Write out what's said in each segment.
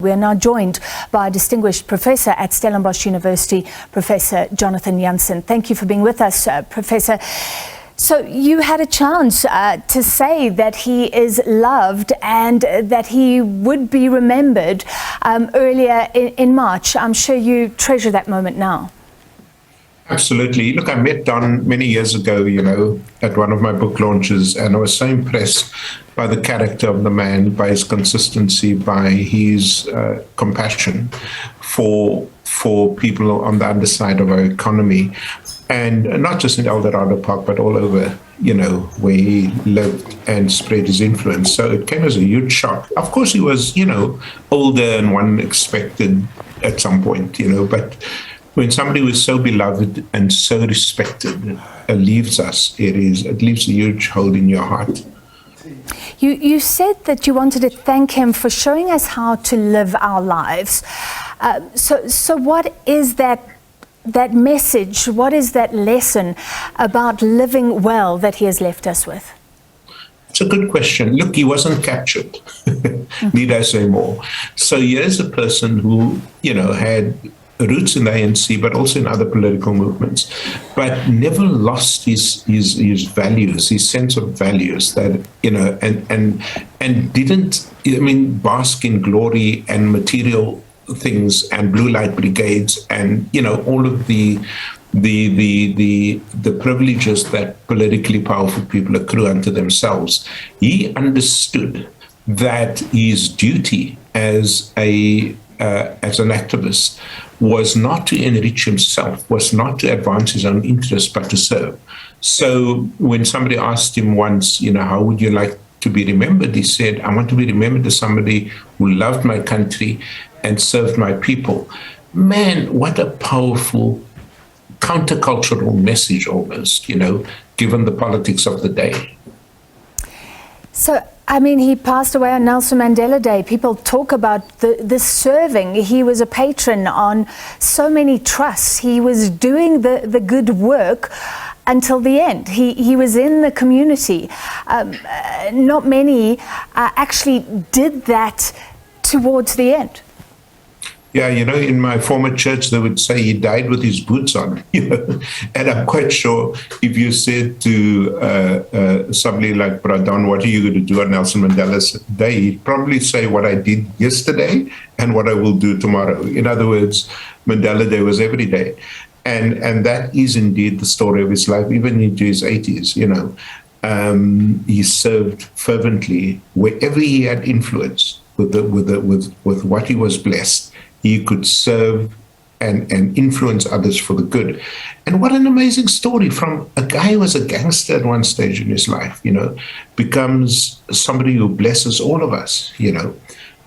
We are now joined by a distinguished professor at Stellenbosch University, Professor Jonathan Jansen. Thank you for being with us, Professor. So you had a chance to say that he is loved and that he would be remembered earlier in March. I'm sure you treasure that moment now. Absolutely. Look, I met Don many years ago, at one of my book launches, and I was so impressed by the character of the man, by his consistency, by his compassion for people on the underside of our economy, and not just in El Dorado Park, but all over, where he lived and spread his influence. So it came as a huge shock. Of course, he was, older than one expected at some point, but when somebody who is so beloved and so respected leaves us, it leaves a huge hole in your heart. You said that you wanted to thank him for showing us how to live our lives. So what is that message? What is that lesson about living well that he has left us with? It's a good question. Look, he wasn't captured, need I say more. So here's a person who, had roots in the ANC, but also in other political movements, but never lost his values, his sense of values that, and didn't, bask in glory and material things and blue light brigades and, all of the privileges that politically powerful people accrue unto themselves. He understood that his duty as an activist was not to enrich himself, was not to advance his own interests, but to serve. So when somebody asked him once, how would you like to be remembered? He said, I want to be remembered as somebody who loved my country and served my people. Man, what a powerful countercultural message almost, given the politics of the day. So, he passed away on Nelson Mandela Day. People talk about the serving. He was a patron on so many trusts. He was doing the good work until the end. He was in the community. Not many actually did that towards the end. Yeah, in my former church, they would say he died with his boots on, and I'm quite sure if you said to somebody like Brother Don, what are you going to do on Nelson Mandela's Day? He'd probably say what I did yesterday and what I will do tomorrow. In other words, Mandela Day was every day. And that is indeed the story of his life, even into his 80s, He served fervently wherever he had influence with what he was blessed. He could serve and influence others for the good. And what an amazing story from a guy who was a gangster at one stage in his life, becomes somebody who blesses all of us,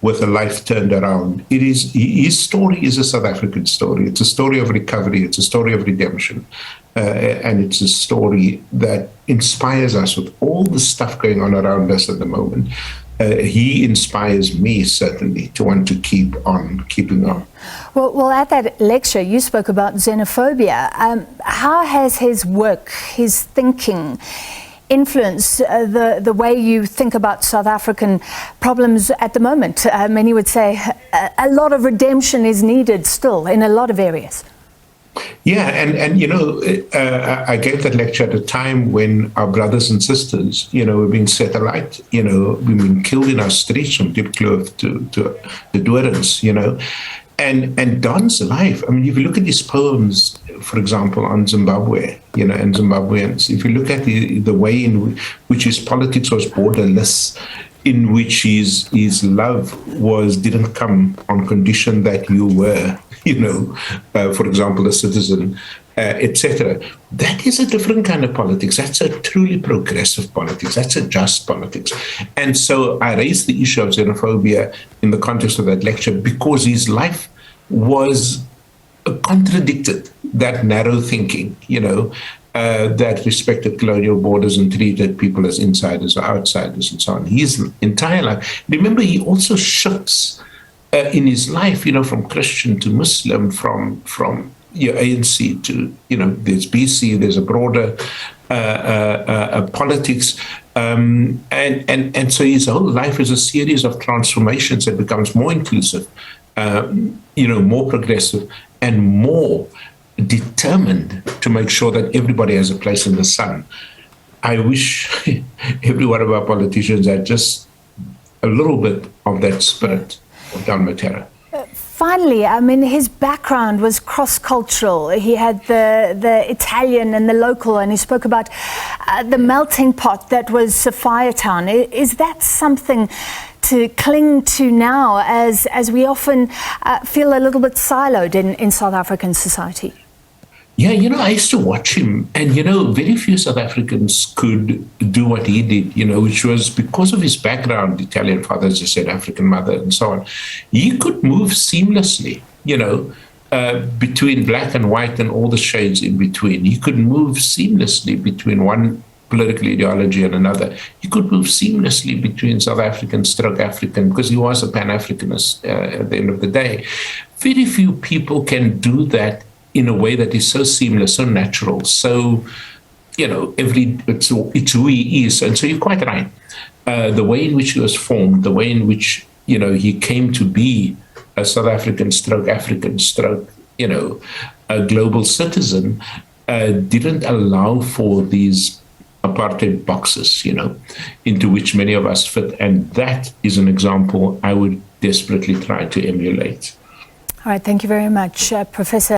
with a life turned around. His story is a South African story. It's a story of recovery. It's a story of redemption. And it's a story that inspires us with all the stuff going on around us at the moment. He inspires me, certainly, to want to keep on keeping on. Well, at that lecture, you spoke about xenophobia. How has his work, his thinking, influenced the way you think about South African problems at the moment? Many would say a lot of redemption is needed still in a lot of areas. Yeah, and I gave that lecture at a time when our brothers and sisters, were being set alight, we've been killed in our streets from Diepkloof to the Dorings, and Don's life. If you look at his poems, for example, on Zimbabwe, and Zimbabweans, if you look at the way in which his politics was borderless, in which his love didn't come on condition that you were, for example, a citizen, etc. That is a different kind of politics. That's a truly progressive politics. That's a just politics. And so I raised the issue of xenophobia in the context of that lecture because his life was contradicted that narrow thinking, that respected colonial borders and treated people as insiders or outsiders and so on. His entire life. Remember, he also shifts in his life, from Christian to Muslim, from ANC to, there's BC, there's a broader politics. And so his whole life is a series of transformations that becomes more inclusive, more progressive, and more determined to make sure that everybody has a place in the sun. I wish every one of our politicians had just a little bit of that spirit of Don Mattera. Finally, I mean, his background was cross-cultural. He had the Italian and the local, and he spoke about the melting pot that was Sophiatown. Is that something to cling to now as we often feel a little bit siloed in South African society? Yeah, I used to watch him, and, very few South Africans could do what he did, which was because of his background, Italian father, as you said, African mother, and so on. He could move seamlessly, between black and white and all the shades in between. He could move seamlessly between one political ideology and another. He could move seamlessly between South African, stroke African, because he was a Pan-Africanist at the end of the day. Very few people can do that in a way that is so seamless, so natural, so, it's who he is. And so you're quite right. The way in which he was formed, the way in which, he came to be a South African stroke, African stroke, a global citizen, didn't allow for these apartheid boxes, into which many of us fit. And that is an example I would desperately try to emulate. All right, thank you very much, Professor.